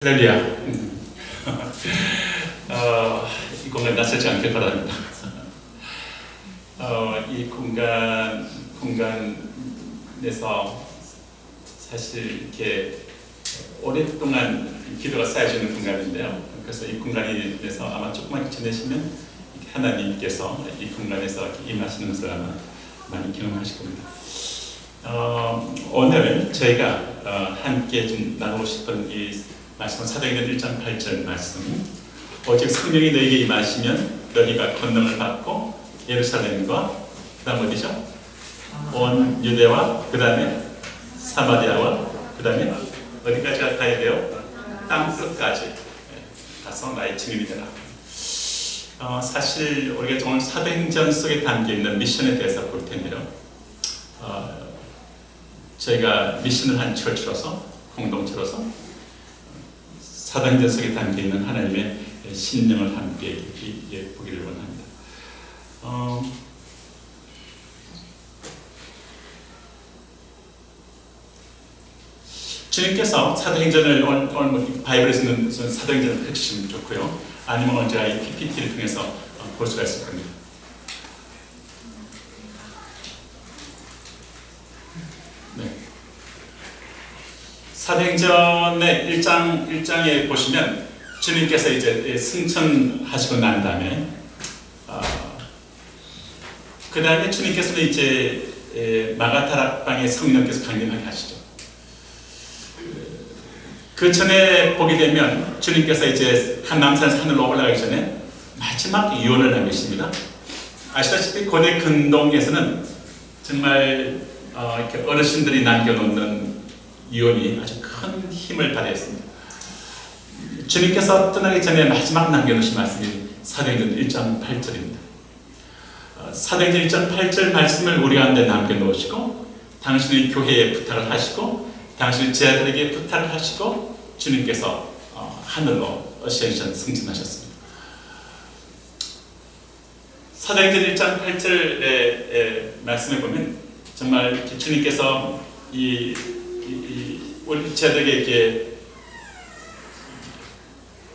할렐루야. 이 공간 낯설지 않길 바랍니다. 이 공간에서 사실 이렇게 오랫동안 기도가 쌓여지는 공간인데요. 그래서 이 공간에서 아마 조금만 지내시면 하나님께서 이 공간에서 임하시는 것을 아마 많이 경험하실 겁니다. 오늘 저희가 함께 좀 나누고 싶은 이 말씀은 사도행전 1장 8절 말씀. 오직 성령이 너희에게 임하시면 너희가 권능을 받고 예루살렘과 그 다음 어디죠? 온 유대와 그 다음에 사마리아와 그 다음에 어디까지 가야 돼요? 땅 끝까지 가서 나의 증인이 되라. 사실 우리가 오늘 사도행전 속에 담겨있는 미션에 대해서 볼 텐데요. 저희가 미션을 한 철치로서 공동체로서 사도행전 속에 담겨있는 하나님의 신령을 함께 보기를 원합니다. 주님께서 사도행전을 오늘 바이블에서 있는 사도행전을 펼치시면 좋고요. 아니면 언제가 이 PPT를 통해서 볼 수가 있을 겁니다. 네. 사도행전의 1장에 보시면 주님께서 이제 승천하시고 난 다음에 그 다음에 주님께서는 이제 마가다락방에 성령께서 강림하게 하시죠. 그 전에 보게 되면 주님께서 이제 한남산 산으로 올라가기 전에 마지막 유언을 남기십니다. 아시다시피 고대 근동에서는 정말 이렇게 어르신들이 남겨놓는 유언이 아주 큰 힘을 발휘했습니다. 주님께서 떠나기 전에 마지막 남겨놓으신 말씀이 사도행전 1장 8절입니다. 사도행전 1장 8절 말씀을 우리 가운데 남겨놓으시고 당신의 교회에 부탁을 하시고 당신의 제자들에게 부탁을 하시고 주님께서 하늘로 어시엔션 승진하셨습니다. 사도행전 1장 8절의 말씀에 보면 정말 주님께서 우리 제자들에게 이렇게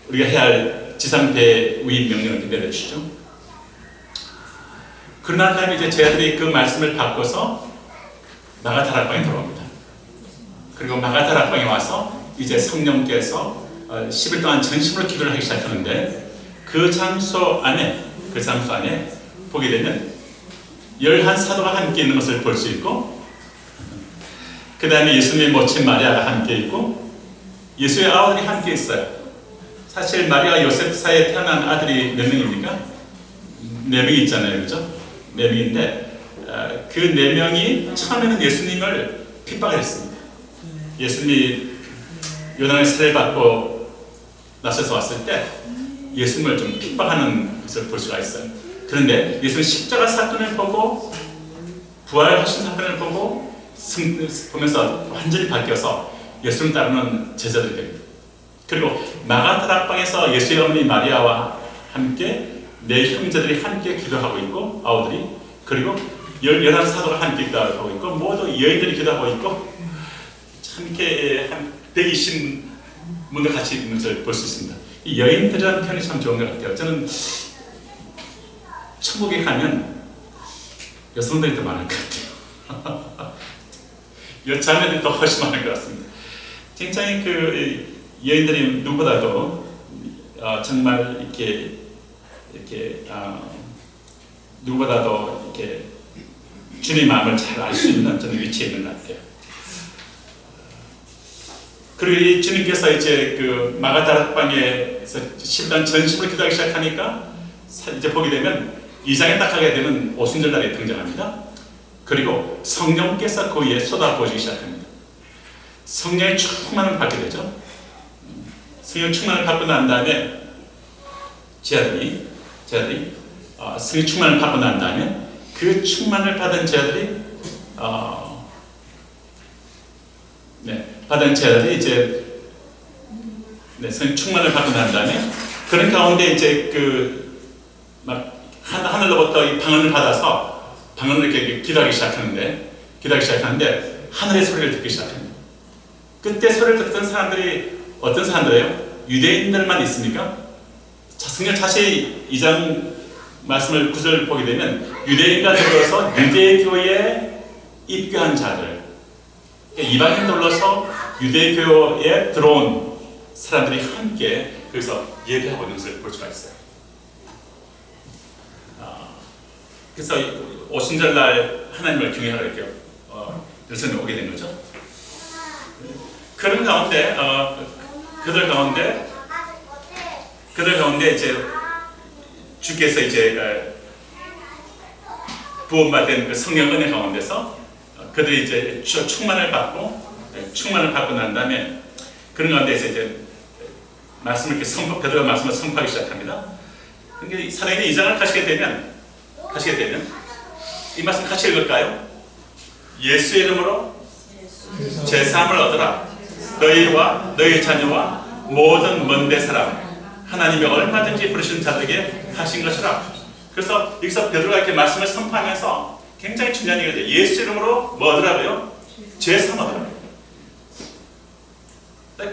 우리가 해야 할 지상배 위임 명령을 내려주시죠. 그러나 다음에 이제 제자들이 그 말씀을 바꿔서 마가다락방에 들어옵니다. 그리고 마가다락방에 와서 이제 성령께서 10일 동안 전심으로 기도를 하기 시작하는데 그 장소 안에 보게 되면 11사도가 함께 있는 것을 볼 수 있고 그 다음에 예수님의 모친 마리아가 함께 있고 예수의 아들이 함께 있어요. 사실 마리아 요셉 사이에 태어난 아들이 몇 명입니까? 4명이 있잖아요. 그렇죠? 4명인데 그 4명이 처음에는 예수님을 핍박을 했습니다. 예수님이 요단에 세례받고 나서서 왔을 때 예수님을 좀 핍박하는 것을 볼 수가 있어요. 그런데 예수님 십자가 사건을 보고 부활하신 사건을 보면서 완전히 바뀌어서 예수를 따르는 제자들이 됩니다. 그리고 마가다락방에서 예수의 어머니 마리아와 함께 4형제들이 함께 기도하고 있고 아우들이 그리고 11사도가 함께 기도하고 있고 모두 여인들이 기도하고 있고 참 이렇게 한 120분들 같이 있는 것을 볼 수 있습니다. 이 여인들이라는 표현이 참 좋은 것 같아요. 저는 천국에 가면 여성들이 더 많을 것 같아요. 여자매들이 더 훨씬 많을 것 같습니다. 굉장히 그 여인들이 누구보다도 정말 이렇게 누구보다도 이렇게 주님의 마음을 잘 알 수 있는 저는 위치에 있는 것 같아요. 그리고 이 주님께서 이제 그 마가다락방에서 10단 전심으로 기도하기 시작하니까 이제 보게 되면 2장에 딱 가게 되면 오순절날에 등장합니다. 그리고 성령께서 그 위에 쏟아부어지기 시작합니다. 성령의 충만을 받게 되죠. 성령 충만을 받고 난 다음에 제자들이 성령 충만을 받고 난 다음에 그 충만을 받은 제자들이 이제 성령 충만을 받고 난 다음에 그런 가운데 이제 막 하늘로부터 이 방언을 받아서 방언을 이렇게 기도하기 시작하는데 하늘의 소리를 듣기 시작합니다. 그때 소리를 듣던 사람들이 어떤 사람들이에요? 유대인들만 있습니까? 자, 성경 자세히 2장 말씀을 9절 보게 되면 유대인과 더불어서 유대교에 입교한 자들, 이방인들로서 유대교에 들어온 사람들이 함께 그래서 예배하고 있는 것을 볼 수가 있어요. 그래서 오순절날 하나님을 경외하러 이렇게 예루살렘에 오게 된 거죠. 그런 가운데 그들 가운데 이제 주께서 이제 부원받은 그 성령 은혜 가운데서 그들이 이제 충만을 받고 난 다음에 그런 가운데서 이제 말씀을 이렇게 베드로가 말씀을 선포하기 시작합니다. 그러니까 사도행전 2장을 가시게 되면 이 말씀 같이 읽을까요? 예수의 이름으로 제사함을 얻으라. 너희와 너희 자녀와 모든 먼데 사람 하나님이 얼마든지 부르신 자들에게 하신 것이라. 그래서 여기서 베드로가 이렇게 말씀을 선포하면서 굉장히 중요한 얘기죠. 예수 이름으로 뭐 얻으라고요? 제사함 얻으라고요.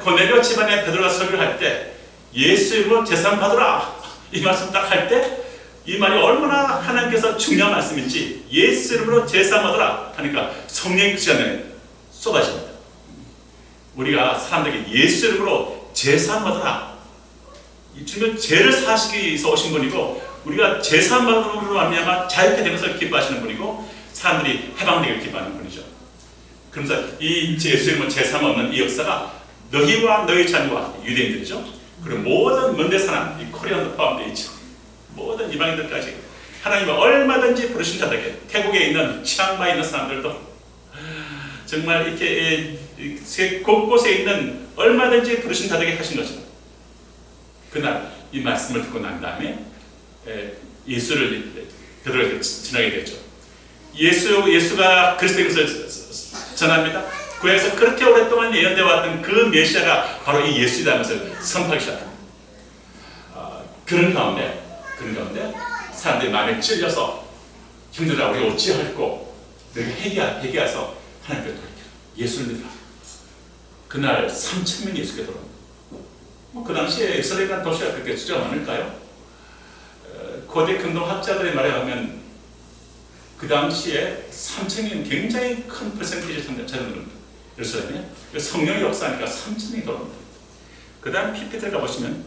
고넬료 집안에 베드로가 설교를 할 때 예수 이름으로 제사함 받으라 이 말씀 딱 할 때 이 말이 얼마나 하나님께서 중요한 말씀인지 예수 이름으로 제사함 얻으라 하니까 성령이 그 시간에 쏟아집니다. 우리가 사람들에게 예수 이름으로 제사함 받으라. 이 주는 죄를 사하시기 위해서 오신 분이고 우리가 제사함 받음으로 말미암아 자유케 되는 것을 기뻐하시는 분이고 사람들이 해방되기를 기뻐하는 분이죠. 그러면서 이 예수 이름으로 제사함 얻는 이 역사가 너희와 너희 자녀와 유대인들이죠. 그리고 모든 먼데 사람, 이 코리안도 포함되어 있죠. 모든 이방인들까지 하나님은 얼마든지 부르신 자들에게 태국에 있는 치앙마이에 있는 사람들도 정말 이렇게 곳곳에 있는 얼마든지 부르신 자들에게 하신 것입니다. 그날 이 말씀을 듣고 난 다음에 예수를 베드로에게 전하게 되죠. 예수가 그리스도인 것을 전합니다. 구약에서 그렇게 오랫동안 예언되어 왔던 그 메시아가 바로 이 예수이라는 것을 선포하기 시작합니다. 그런 가운데 사람들이 마음에 찔려서 형들아 우리 어찌할꼬 너희가 회개해서 하나님께 돌이켜 예수를 믿으라. 그날 3,000명이 예수께 돌아옵니다. 그 당시에 예루살렘이라는 도시가 그렇게 숫자가 많을까요? 고대 근동학자들의 말에 의하면 그 당시에 3,000명은 굉장히 큰 퍼센티지를 차지합니다. 예루살렘에 성령의 역사니까 3,000명이 돌아옵니다. 그 다음 PPT를 가보시면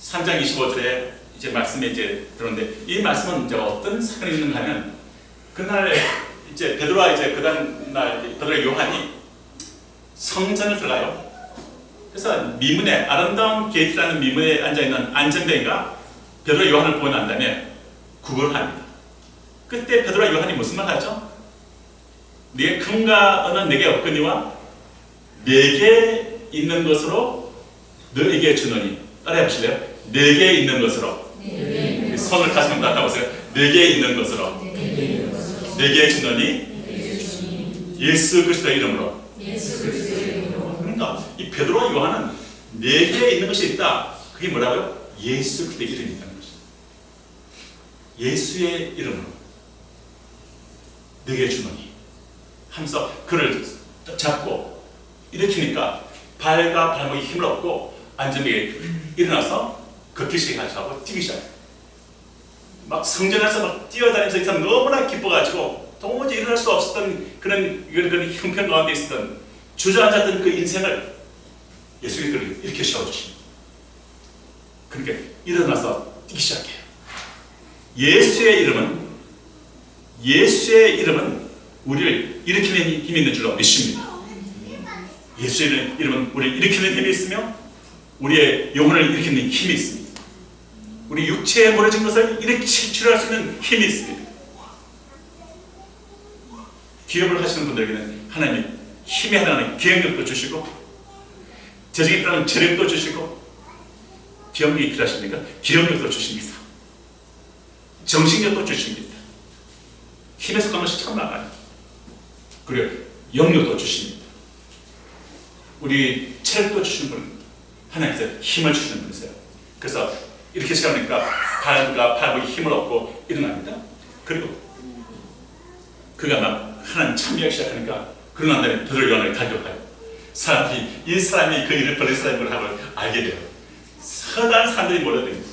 3장 25절에 이제 말씀이 이제 들었는데 이 말씀은 이제 어떤 사건이 있는가 하면 그날 이제 베드로와 이제 그 다음 날 베드로와 요한이 성전을 들어가요. 그래서 미문에 아름다운 게이트라는 미문에 앉아 있는 안전대가 베드로와 요한을 보고 난 다음에 구걸을 합니다. 그때 베드로와 요한이 무슨 말 하죠? 네게 금과 은은 내게 없거니와 내게 있는 것으로 너에게 주노니. 따라해 보실래요? 내게 있는 것으로. 손을 가슴에 놔다보세요. 내게 있는 것으로. 내게 주노니 예수 그리스도의 이름으로. 그러니까 이 베드로와 요한은 내게 있는 것이 있다. 그게 뭐라고요? 예수 그리스도의 이름이 있다는 것이죠. 예수의 이름으로 내게 주노니 하면서 그를 잡고 일으키니까 발과 발목에 힘을 얻고 안전하게 일어나서 걷기 시작하고 뛰기 시작해요. 막 성전에서 막 뛰어다니면서 이 사람 너무나 기뻐가지고 도무지 일어날 수 없었던 그런 형편 가운데 있었던 주저앉았던 그 인생을 예수님이 이렇게 세워주십니다. 그러니까 일어나서 뛰기 시작해요. 예수의 이름은 우리를 일으키는 힘이 있는 줄로 믿습니다. 예수의 이름은 우리를 일으키는 힘이 있으며 우리의 영혼을 일으키는 힘이 있습니다. 우리 육체에 무너진 것을 일으켜 치료할 수 있는 힘이 있습니다. 기업을 하시는 분들에게는 하나님이 힘이 하나는 기억력도 주시고 재정이 필요하면 재력도 주시고 기억력이 필요하십니까? 기억력도 주십니다. 정신력도 주십니다. 힘에 속한 것이 참 많아요. 그리고 영력도 주십니다. 우리 체력도 주시는 분입니다. 하나님께서 힘을 주시는 분이세요. 그래서 이렇게 시작하니까 발과 발목에 힘을 얻고 일어납니다. 그리고 그가 막 하나님 참여하기 시작하니까 그러고 난 다음에 베드로 요한을 달려가요. 사람들이 이 사람이 그 일을 벌인 사람인 걸 하고 알게 돼요. 서다한 사람들이 몰려듭니다.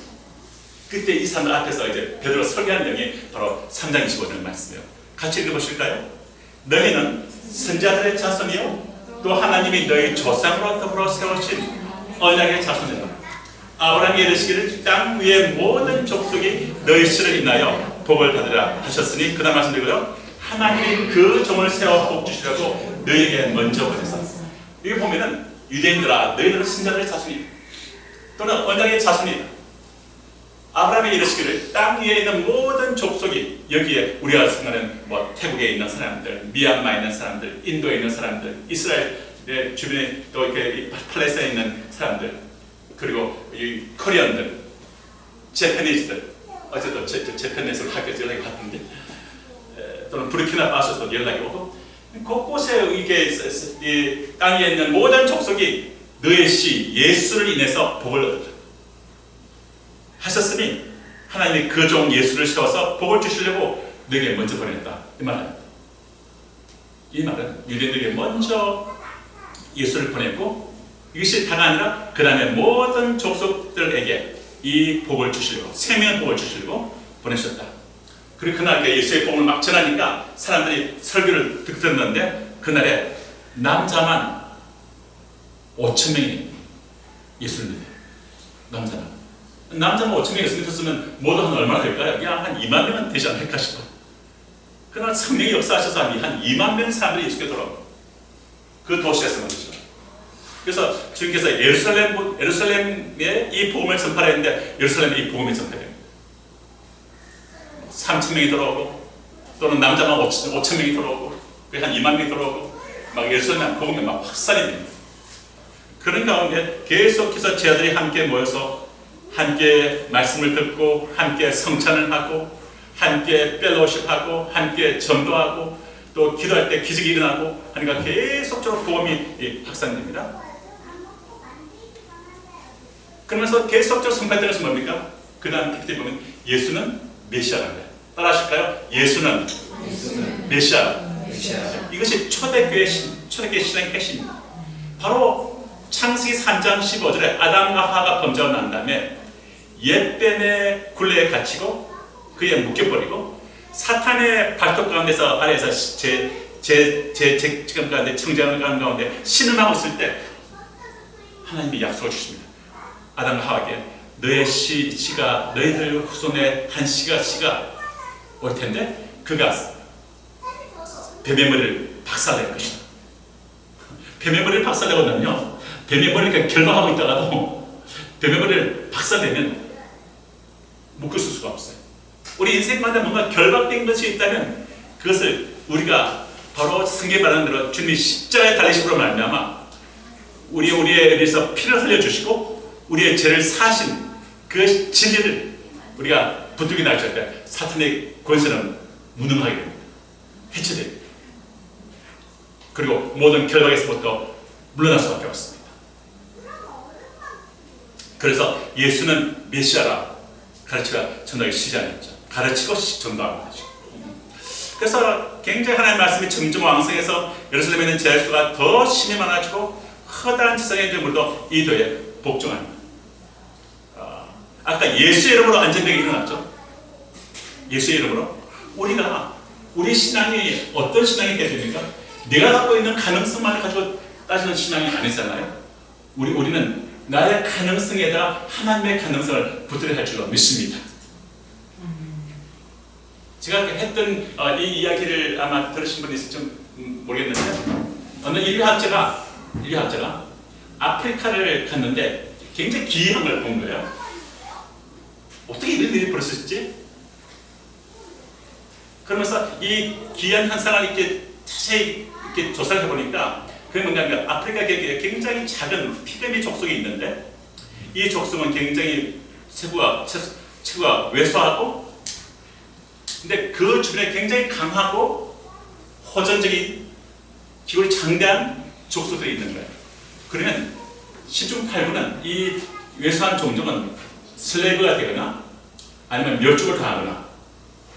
그때 이 사람들 앞에서 이제 베드로 설교한 내용이 바로 3장 25절 말씀이에요. 같이 읽어보실까요? 너희는 선자들의 자손이요 또 하나님이 너희 조상으로 더불어 세우신 언약의 자손이다. 아브라함이 이르시기를 땅 위의 모든 족속이 너희 씨를 인하여 복을 받으라 하셨으니 그 다음 말씀드리고요. 하나님이 그 종을 세워 복 주시라고 너희에게 먼저 보내사. 여기 보면은 유대인들아 너희들은 선자들의 자손이다 또는 언약의 자손이다. 아브라함이 이르시기를 땅 위에 있는 모든 족속이 여기에 우리가 생각하는 뭐 태국에 있는 사람들, 미얀마에 있는 사람들, 인도에 있는 사람들, 이스라엘 주변에 또 이렇게 팔레스타인에 있는 사람들, 그리고 이 코리안들, 재패니즈들, 어쨌든 재패니즈로 학교에서 연락이 왔는데 또는 부르키나파소에서도 연락이 오고 곳곳에 이게 이 땅에 있는 모든 족속이 너의 씨 예수를 인해서 복을 얻었다 하셨으니 하나님이 그 종 예수를 세워서 복을 주시려고 너에게 먼저 보냈다. 이 말은 유대인들에게 먼저 예수를 보냈고 이것이 다가 아니라 그 다음에 모든 족속들에게 이 복을 주시려고 생명의 복을 주시려고 보내셨다. 그리고 그날 예수의 복을 막 전하니까 사람들이 설교를 듣는데 그날에 남자만 5,000명이 예수를 믿어요. 남자만 5,000명이 예수를 믿었으면 모두 한 얼마나 될까요? 그냥 한 2만 명은 되지 않을까 싶어요. 그러나 성령이 역사하셔서 한 2만 명 사람들이 예수께 돌아오고 그 도시에서 말이죠. 그래서 주님께서 예루살렘에 이 복음을 전파했는데 예루살렘에 이 복음이 전파돼요. 3,000명이 돌아오고 또는 남자만 5,000명이 돌아오고 한 2만 명이 돌아오고 막 예루살렘 복음이 막 확산이 됩니다. 그런 가운데 계속해서 제자들이 함께 모여서 함께 말씀을 듣고 함께 성찬을 하고 함께 펠로우십하고 함께 전도하고 또 기도할 때 기적이 일어나고 하니까 계속적으로 복음이 확산됩니다. 그러면서 계속적으로 선포했던 것은 뭡니까? 그 다음 text에 보면 예수는 메시아랍니다. 따라 하실까요? 예수는 메시아. 이것이 초대교회 신앙의 핵심입니다. 바로 창세기 3장 15절에 아담과 하가 범죄하고 난 다음에 옛뱀의 굴레에 갇히고 그에 묶여버리고 사탄의 발톱 가운데서 아래에서 지금 가운데 청정하는 가운데 신음하고 있을 때 하나님이 약속을 주십니다. 아담과 하에게 너의 씨가 너희들 후손의 한 씨가 올 텐데 그가 뱀의 머리를 박살낼 것이다. 뱀의 머리를 박살내고 나면요 뱀의 머리가 결박하고 있다가도 뱀의 머리를 박살내면 묶을 수가 없어요. 우리 인생마다 뭔가 결박된 것이 있다면 그것을 우리가 바로 성경에 말하는 대로 주님이 십자가에 달리심으로 말미암아 우리에 대해서 피를 흘려주시고 우리의 죄를 사신 그 진리를 우리가 부뚜기 날칠 때 사탄의 권세는 무능하게 됩니다. 해체됩니다. 그리고 모든 결박에서부터 물러날 수밖에 없습니다. 그래서 예수는 메시아라 가르치가 전도하기 시작했죠. 가르치고 전도하는 거죠. 그래서 굉장히 하나님의 말씀이 점점왕성해서 예루살렘에 있는 제수가 더 심히 많아지고 커다란 지상의 인물도 이도에 복종합니다. 아까 예수의 이름으로 안전병이 일어났죠. 예수의 이름으로 우리 신앙이 어떤 신앙이 돼야 됩니까? 내가 갖고 있는 가능성만을 가지고 따지는 신앙이 아니잖아요. 우리는 나의 가능성에다가 하나님의 가능성을 붙들어야 할 줄로 믿습니다. 제가 했던 이 이야기를 아마 들으신 분이 있을지 모르겠는데 어느 인류학자가 아프리카를 갔는데 굉장히 기이한 걸 본 거예요. 어떻게 이런 일이 벌어졌지? 그러면서 이 기이한 현상을 이렇게 자세히 이렇게 조사를 해보니까 그게 뭔가 아프리카 계기에 굉장히 작은 피그미 족속이 있는데 이 족속은 굉장히 체구가 왜소하고 근데 그 주변에 굉장히 강하고 호전적인 기울이 장대한 족속들이 있는 거예요. 그러면 시중팔구는 이 왜소한 종족은 슬레이브가 되거나 아니면 멸종을 당하거나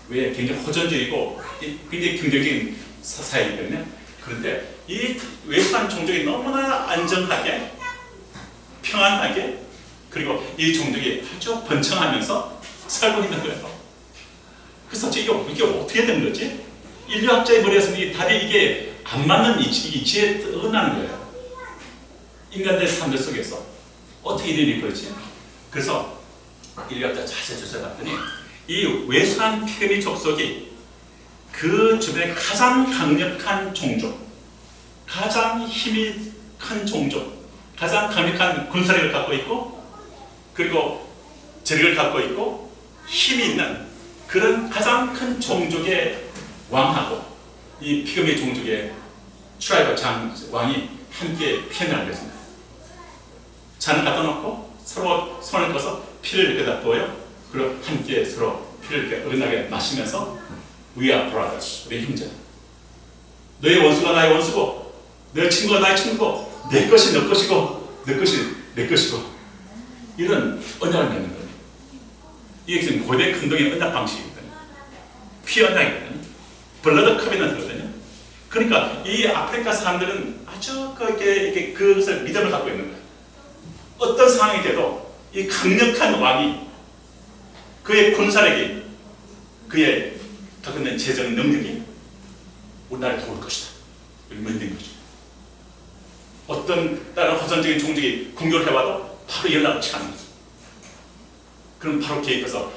왜 굉장히 호전적이고 굉장히 긍정적인 사회이기 때문에 그런데 이 외국한 종족이 너무나 안정하게, 평안하게, 그리고 이 종족이 아주 번창하면서 살고 있는 거예요. 그래서 이게 어떻게 된 거지? 인류학자의 머리에서는 이 달이 이게 안 맞는 이치에 떠나는 거예요. 인간들 삶들 속에서 어떻게 일이 그렇지? 그래서 인류학자 자세히 조사해봤더니 이 외수한 피그미 족속이 그 주변에 가장 강력한 종족, 가장 힘이 큰 종족, 가장 강력한 군사력을 갖고 있고, 그리고 재력을 갖고 있고 힘이 있는 그런 가장 큰 종족의 왕하고 이 피그미 종족의 트라이벌 왕이 함께 피해를 하겠습니다. 잔을 갖다 놓고 서로 손을 꺼서 피를 이렇게 다 부어요. 그리고 함께 서로 피를 이렇게 어긋나게 마시면서 We are brothers, 우리 형제. 너의 원수가 나의 원수고, 너의 친구가 나의 친구고, 내 것이 너 것이고, 내 것이 내 것이고, 이런 언약을 맺는 거예요. 이게 지금 고대 근동의 언약 방식이거든요. 피 언약이거든요. 블러드 커비넌트거든요. 그러니까 이 아프리카 사람들은 아주 이게 그것을 믿음을 갖고 있는 거예요. 어떤 상황이 돼도 이 강력한 왕이 그의 군사력이 그의 갖고 있는 재정 능력이 우리나라를 도울 것이다. 이렇게 믿는 거죠. 어떤 다른 허선적인 종족이 공격을 해와도 바로 연락을 취하는 거죠. 그럼 바로 개입해서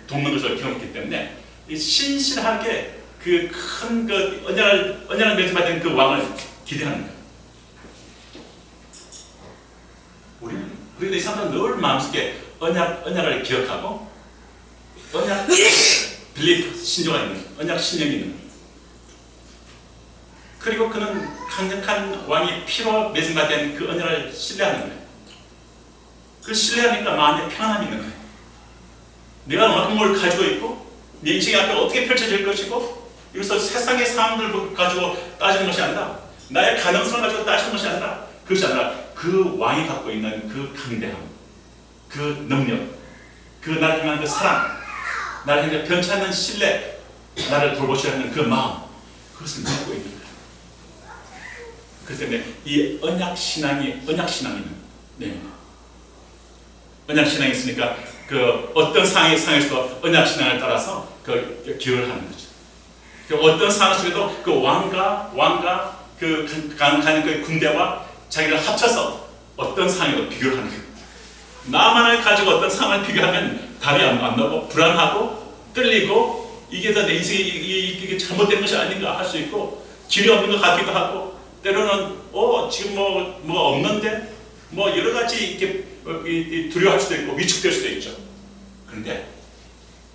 돕는 것을 경험했기 때문에 신실하게 그 큰 언약을 맺어받은 그 왕을 기대하는 거예요. 우리는 이 사람들은 늘 마음속에 언약을 기억하고 언약 빌리프 신조가 있는 거예요. 언약 신념이 있는 거예요. 그리고 그는 강력한 왕이 피로 맺음받은 그 언약을 신뢰하는 거예요. 그 신뢰하니까 마음에 평안함이 있는 거예요. 내가 얼마큼 뭘 가지고 있고 내 인생이 앞에 어떻게 펼쳐질 것이고, 여기서 세상의 상황을 가지고 따지는 것이 아니라, 나의 가능성을 가지고 따지는 것이 아니라, 그것이 아니라 그 왕이 갖고 있는 그 강대함, 그 능력, 그 나를 향한 그 사랑, 나를 향해 변치 않는 신뢰, 나를 돌보셔야 하는 그 마음, 그것을 갖고 있는 거예요. 그렇기 때문에 이 언약신앙이 네. 언약신앙이 있으니까 그 어떤 상황에서도 언약신앙을 따라서 그 기여를 하는 거죠. 그 어떤 상황 속에도 그 왕과 그 강한 그 군대와 자기를 합쳐서 어떤 상황에도 비교를 하는 거예요. 나만을 가지고 어떤 상황을 비교하면 답이 안 나오고 불안하고 떨리고 이게 다 내 인생이 이게 잘못된 것이 아닌가 할 수 있고, 길이 없는 것 같기도 하고, 때로는 지금 뭐가 없는데 여러 가지 이렇게 두려워할 수도 있고 위축될 수도 있죠. 그런데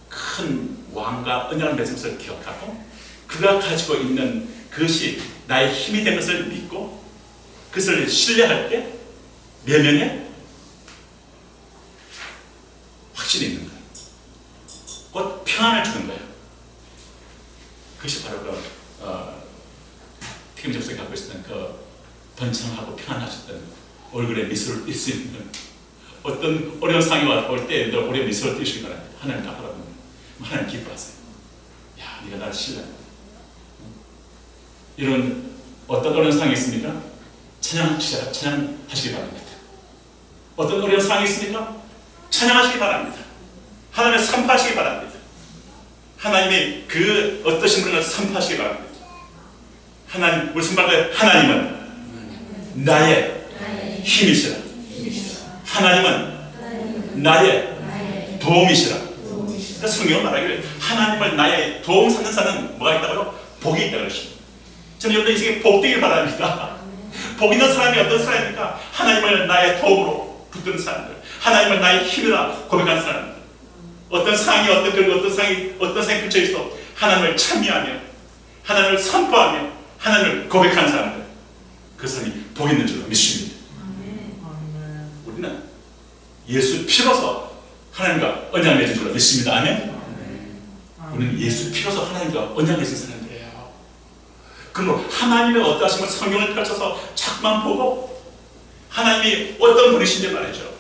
큰 왕과 언약을 맺은 것을 기억하고 그가 가지고 있는 그것이 나의 힘이 된 것을 믿고 그것을 신뢰할 때 내면에 확신이 있는 거예요. 곧 평안을 주는 거예요. 그것이 바로 피그미 족속이 갖고 있었던 그 번창하고 평안하셨던 얼굴에 미소를 띌 수 있는, 어떤 어려운 상황이 올 때 우리가 미소를 띄우시기 바랍니다. 하나님 다 바라보면 하나님 기뻐하세요. 야, 네가 나를 신뢰한다. 이런 어떤 어려운 상황이 있습니까? 찬양하시기 바랍니다. 어떤 어려운 상황이 있습니까? 찬양하시기 바랍니다. 하나님을 선포하시기 바랍니다. 하나님이 그 어떠신 분을 선포하시기 바랍니다. 하나님, 무슨 말이에요? 하나님은 나의 힘이시라. 하나님은 나의 도움이시라. 그러니까 성경은 말하기를 하나님을 나의 도움 삼는 사람은 뭐가 있다고요? 복이 있다고 그러십니다. 저는 여러분 인생에 복되길 바랍니다. 복 있는 사람이 어떤 사람입니까? 하나님을 나의 도움으로 붙드는 사람들, 하나님을 나의 힘이라 고백하는 사람들. 어떤 상황이 어떤 상황이 펼쳐 있어 하나님을 찬미하며 하나님을 선포하며 하나님을 고백하는 사람들, 그 사람이 복 있는 줄로 믿습니다. 우리는 예수 피로서 하나님과 언약을 맺은 줄로 믿습니다. 아멘. 우리는 예수 피로서 하나님과 언약을 맺은 사람들이에요. 그러므로 하나님의 어떠하심을 성경을 펼쳐서 자꾸만 보고 하나님이 어떤 분이신지 말이죠.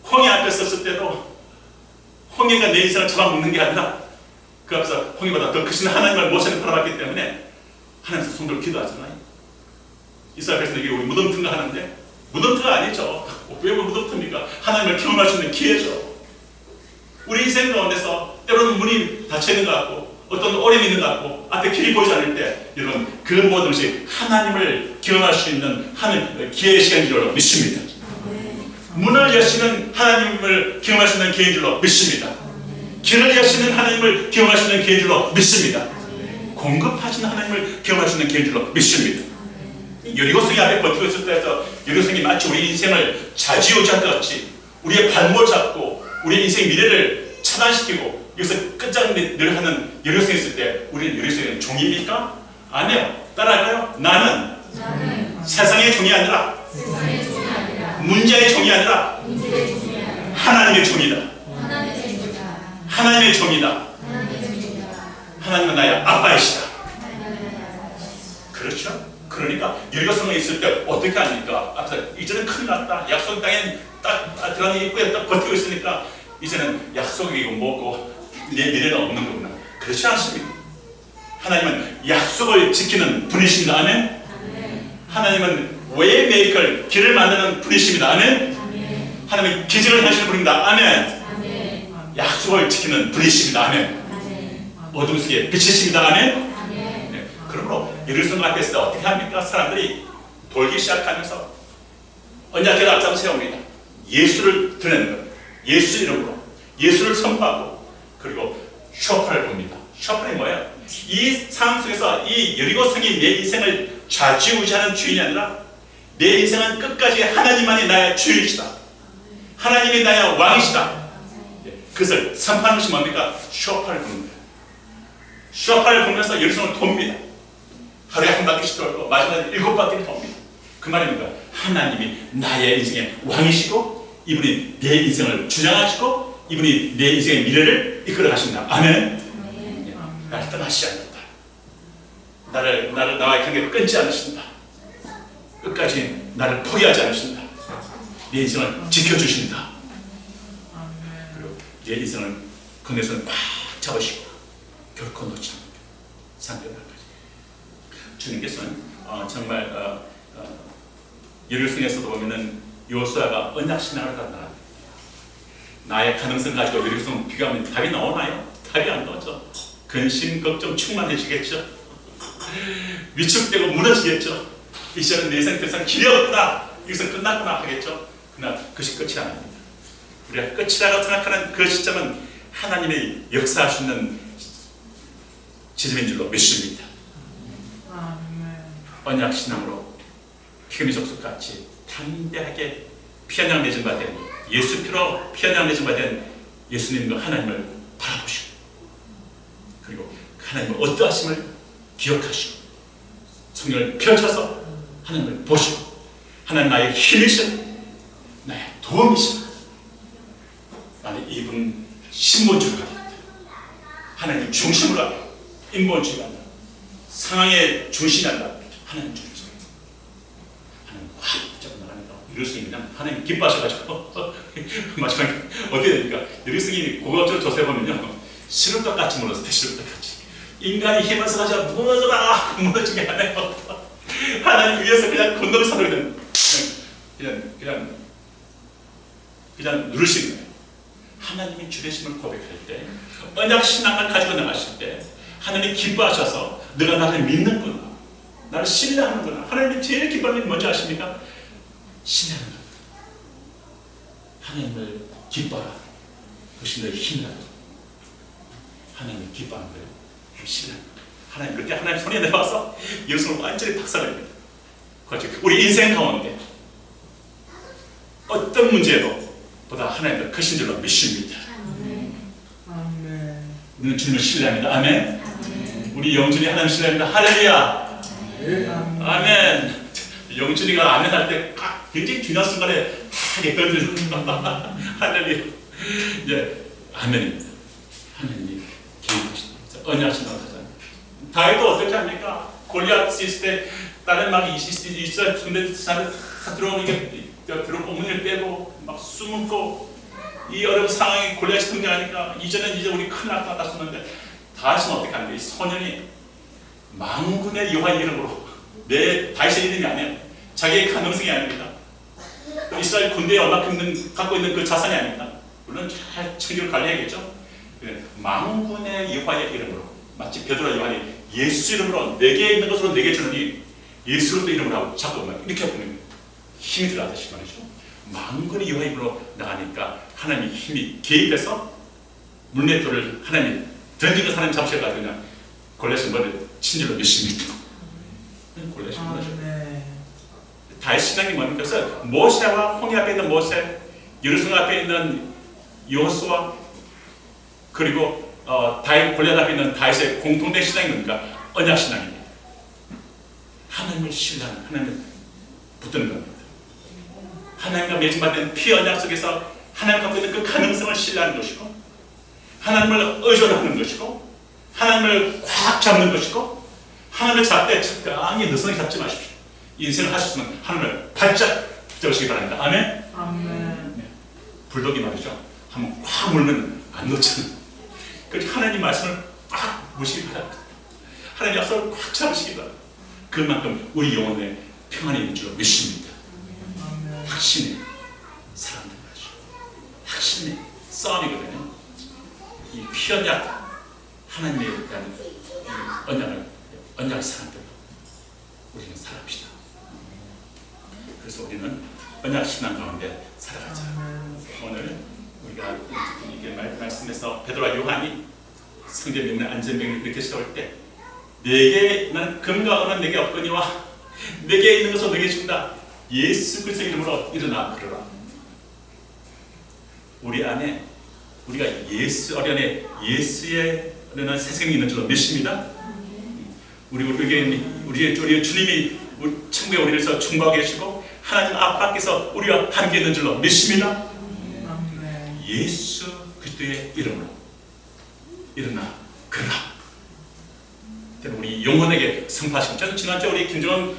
홍해 앞에 섰을 때도 홍해가 내 인생을 잡아먹는 게 아니라 그 앞에서 홍해보다 더 크신 하나님을 모세는 바라봤기 때문에 하나님께서 손들어 기도하잖아요. 이스라엘에서 이게 우리 무덤튼가 하는데 무덤트가 아니죠. 왜 무덤트입니까? 하나님을 경험할 수 있는 기회죠. 우리 인생 가운데서 때로는 문이 닫혀있는 것 같고 어떤 어려움이 있는 것 같고 앞에 길이 보이지 않을 때 여러분 그 모든 것이 하나님을 경험할 수 있는 하나님 기회의 시간인 줄로 믿습니다. 문을 여시는 하나님을 경험할 수 있는 기회인 줄로 믿습니다. 길을 여시는 하나님을 경험할 수 있는 기회인 줄로 믿습니다. 공급하시는 하나님을 경험할 수 있는 기회인 줄로 믿습니다. 여리고성이 앞에 버티고 있을 때에서 여리고성이 마치 우리 인생을 좌지우지한 것 같이 우리의 발목을 잡고 우리의 인생 미래를 차단시키고 여기서 끝장내려 하는 여리고성이 있을 때 우리는 여리고성의 종입니까? 아니에요. 따라할까요? 나는 세상의 종이 아니라 문제의 종이 아니라 하나님의 종이다. 하나님의 종이다. 하나님은 나의 아빠이시다. 그렇죠? 그러니까 여리고성에 있을 때 어떻게 합니까? 이제는 큰일 났다. 약속 땅에 딱 들어가는 입구에 딱 버티고 있으니까 이제는 약속이고 뭐고 내 미래는 없는 거구나. 그렇지 않습니다. 하나님은 약속을 지키는 분이십니다. 아멘. 하나님은 웨이메이커 길을 만드는 분이십니다. 아멘. 하나님은 기적을 하시는 분입니다. 아멘. 약속을 지키는 분이십니다. 아멘. 어둠 속에 빛이십니다. 아멘. 그러므로 여리고성 앞에 있을 때 어떻게 합니까? 사람들이 돌기 시작하면서 언약궤를 앞장 세웁니다. 예수를 드러내는 것, 예수 이름으로 예수를 선포하고 그리고 쇼파를 봅니다. 쇼파는 뭐예요? 이 상황 속에서 이 여리고성이 내 인생을 좌지우지하는 주인이 아니라 내 인생은 끝까지 하나님만이 나의 주인이시다. 하나님이 나의 왕이시다. 그것을 선포하는 것이 뭡니까? 쇼파를 보는 거예요. 쇼파를 보면서 여리고성을 돕니다. 하루에 한 바퀴씩 돌고 마지막에 7바퀴를 돕니다. 그 말입니다. 하나님이 나의 인생의 왕이시고 이분이 내 인생을 주장하시고 이분이 내 인생의 미래를 이끌어 가신다. 아멘. 나를 떠나시지 않는다. 나와의 관계를 끊지 않으신다. 끝까지 나를 포기하지 않으신다. 내 인생을 지켜주신다. 그리고 내 인생을 그네서는 꽉 잡으시고 결코 놓지 않는다. 상대방까지. 주님께서는 정말 여리고성에서도 보면은 요수아가 언약신앙을 갖다 나의 가능성 가지고 여리고성 비교하면 답이 나오나요? 답이 안 나오죠. 근심, 걱정 충만해지겠죠. 위축되고 무너지겠죠. 이제는 내 인생 더 이상 길이 없구나. 여기서 끝났구나 하겠죠. 그러나 그것이 끝이 아닙니다. 우리가 끝이라고 생각하는 그 시점은 하나님의 역사할 수 있는 지점인 줄로 믿습니다. 언약신앙으로 피그미족속 같이 담대하게 피한양 맺은 바 된 예수 피로 피한양 맺은 바 된 예수님과 하나님을 바라보시고 그리고 하나님의 어떠하심을 기억하시고 성령을 펼쳐서 하나님을 보시고 하나님 나의 힘이신 나의 도움이신 나는 이분 신본주의가 되겠다. 하나님 중심으로 하고 인본주의가 아니라 상황의 중심이 아니라 하나님 중심. 하나님 확 잡고 나가니까 여리고성이 그냥 하나님 기뻐하셔가지고 마지막에 어떻게 됩니까? 여리고성이 고급적으로 조사해보면요 시름떡 같이 무너졌대. 시름떡 같이. 인간이 힘을 써가지고 무너져라 무너지게 하네요. 하나님 위에서 그냥 건너서 그냥 누르시는 거예요. 하나님이 주되심을 고백할 때 언약 신앙을 가지고 나가실 때 하나님이 기뻐하셔서 너가 나를 믿는구나. 나를 신뢰하는구나. 하나님이 제일 기뻐하는 게 뭔지 아십니까? 신뢰하는 겁니다. 하나님을 기뻐하라. 그것이 너의 힘이라고. 하나님을 기뻐하는 거예요. 신뢰하는 거예요. 하나님 그렇게 하나님 손에 내려와서 여기서 완전히 박살냅니다. 우리 인생 가운데 어떤 문제도 보다 하나님을 크신 줄로 믿습니다. 우리는 주님을 신뢰합니다. 아멘. 우리 영준이 하나님 신뢰합니다. 할렐루야. 아멘. 영준이가 아멘 할 때 굉장히 중요한 순간에 다 이끌어주는 할렐루야. 이제 아멘입니다. 하나님이 개입하십니다. 언약신앙을 하잖아요. 다윗도 어떻게 합니까? 골리앗이 있을 때 다른 막이 있어요. 근데 사람이 들어오고 문을 빼고 막 숨고 이 어려운 상황에 골리앗이 등장하니까 이제는 우리 큰일 났다 썼는데 다윗은 어떻게 하는데 이 소년이 만군의 여호와의 이름으로, 내 다윗의 이름이 아니에요. 자기의 가능성이 아닙니다. 이스라엘 군대에 얼마큼 갖고 있는 그 자산이 아닙니다. 물론 잘 챙겨 관리해야겠죠. 만군의 여호와의 이름으로, 마치 베드로 요한이 예수 이름으로 내게 있는 것으로 내게 주느니 예수 이름으로 하고 자꾸 이렇게 보면 힘이 들어가듯이 말이죠. 만군의 여호와의 이름으로 나가니까 하나님의 힘이 개입해서 물맷돌을 하나님이 던지고 하나님 잡으셔가지고 그냥 골리앗의 머리를 친절로 몇십 미터 골리앗이 무너져요. 다윗 신앙이 뭡니까? 그래서 모세와 홍해 앞에 있는 모세, 예루살렘 앞에 있는 여호수아, 그리고 다윗 골리앗 앞에 있는 다윗의 공통된 신앙이 뭡니까? 언약 신앙입니다. 하나님을 신뢰하는, 하나님을 붙드는 겁니다. 하나님과 맺음받은 피 언약 속에서 하나님 갖고 있는 그 가능성을 신뢰하는 것이고, 하나님을 의존하는 것이고, 하나님을 꽉 잡는 것이고, 하나님을 잡되 적당히 느슨하게 잡지 마십시오. 인생을 하셨으면 하나님을 바짝 붙잡으시기 바랍니다. 아멘? 아멘. 네. 불독이 말이죠. 한번 꽉 물면 안 놓잖아요. 그래서 하나님 말씀을 꽉 무시기 바랍니다. 하나님 약속을 꽉 잡으시기 바랍니다. 그만큼 우리 영혼에 평안이 있는 줄 믿습니다. 확신의 사람들 말이죠. 확신의 싸움이거든요. 이 피언약 하나님에 대한 언약의 사람들 우리는 살합시다. 그래서 우리는 언약 신앙 가운데 살아가자. 오늘 우리가 이게 말씀에서 베드로와 요한이 성전 명령 안전명령 이렇게 세울 때 내게 난 금과 은은 내게 없거니와 내게 있는 것을 내게 준다. 예수 그리스도의 이름으로 일어나 그러라. 우리 안에 우리가 예수 어련에 예수의 어련한 새 생명이 있는 줄로 믿습니다. 우리의 주님이 천국에 우리를 충고하고 계시고 하나님 아빠께서 우리와 함께 있는 줄로 믿습니다. 예수 그리스도의 이름으로 일어나 그러라. 우리 영혼에게 선포하시고, 저는 지난주에 우리 김정은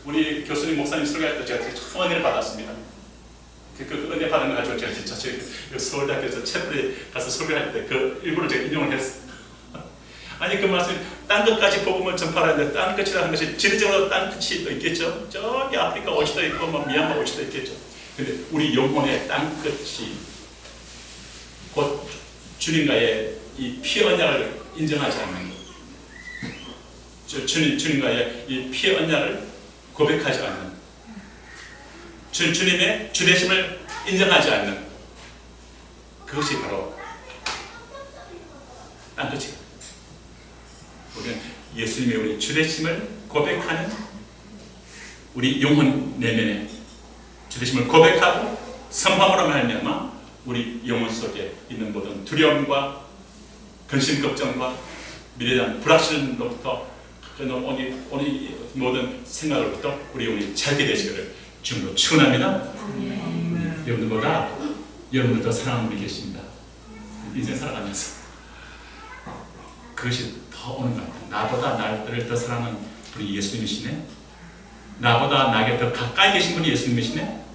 우리 교수님 목사님 설교할 때 제가 되게 큰 은혜를 받았습니다. 그 은혜 받은 거 가지고 제가 진짜 서울대학교에서 채플에 가서 설교할 때 그 일부를 제가 인용을 했어요. 아니 그 말씀 딴 것까지 복음을 전파하는데 딴 것이라는 것이 지리적으로 딴 끝이 또 있겠죠. 저기 아프리카 옷이 또 있고 뭐 미얀마 옷이 또 있겠죠. 근데 우리 영혼의 딴 끝이 곧 주님과의 이 피 언약을 인정하지 않는 주님과의 이 피 언약을 고백하지 않는 주님의 주되심을 인정하지 않는 그것이 바로 딴 끝이에요. 우리는 예수님의 우리 주되심을 고백하는 우리 영혼 내면에 주되심을 고백하고 선포함으로 말미암아 우리 영혼 속에 있는 모든 두려움과 근심 걱정과 미래에 대한 불확실로부터 오니 모든 생각으로부터 우리 영혼이 잘게 되시기를 주님으로 축원합니다. 여러분들보다 여러분을 더 사랑하는 분이 계십니다. 인생 살아가면서 그것이 더 오는 것 같아요. 나보다 나를 더 사랑하는 분이 예수님이시네. 나보다 나에게 더 가까이 계신 분이 예수님이시네.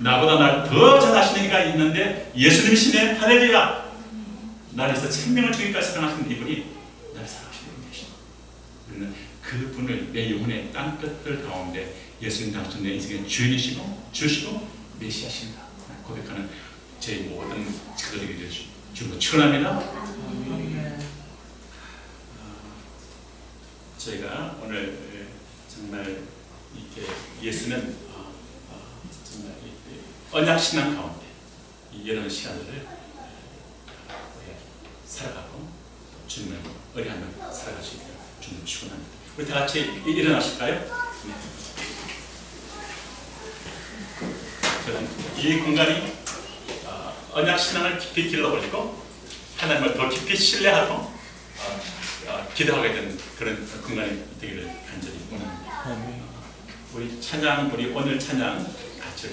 나보다 나를 더 잘 아시는 이가 있는데 예수님이시네. 할렐루야. 나에서 생명을 주기까지 사랑하시는 이분이 나를 사랑하시는 분이 계십니다. 우리는 그분을 내 영혼의 땅끝들 가운데 예수님 당신 내 인생의 주인이시고 주시고 메시아십니다. 고백하는 제 모든 지도자들이 되시고 주님으로 축원합니다. 저희가 오늘 정말 이렇게 예수는 정말 언약 신앙 가운데 이런 시간들을 살아가고 주님을 의뢰하며 살아가시기를 주님 축원합니다. 우리 다 같이 일어나실까요? 네. 저는 이 공간이 언약 신앙을 깊이 길러 올리고 하나님을 더 깊이 신뢰하고 기도하게 된 그런 공간이 되기를 간절히 원합니다. 우리 찬양, 우리 오늘 찬양 같이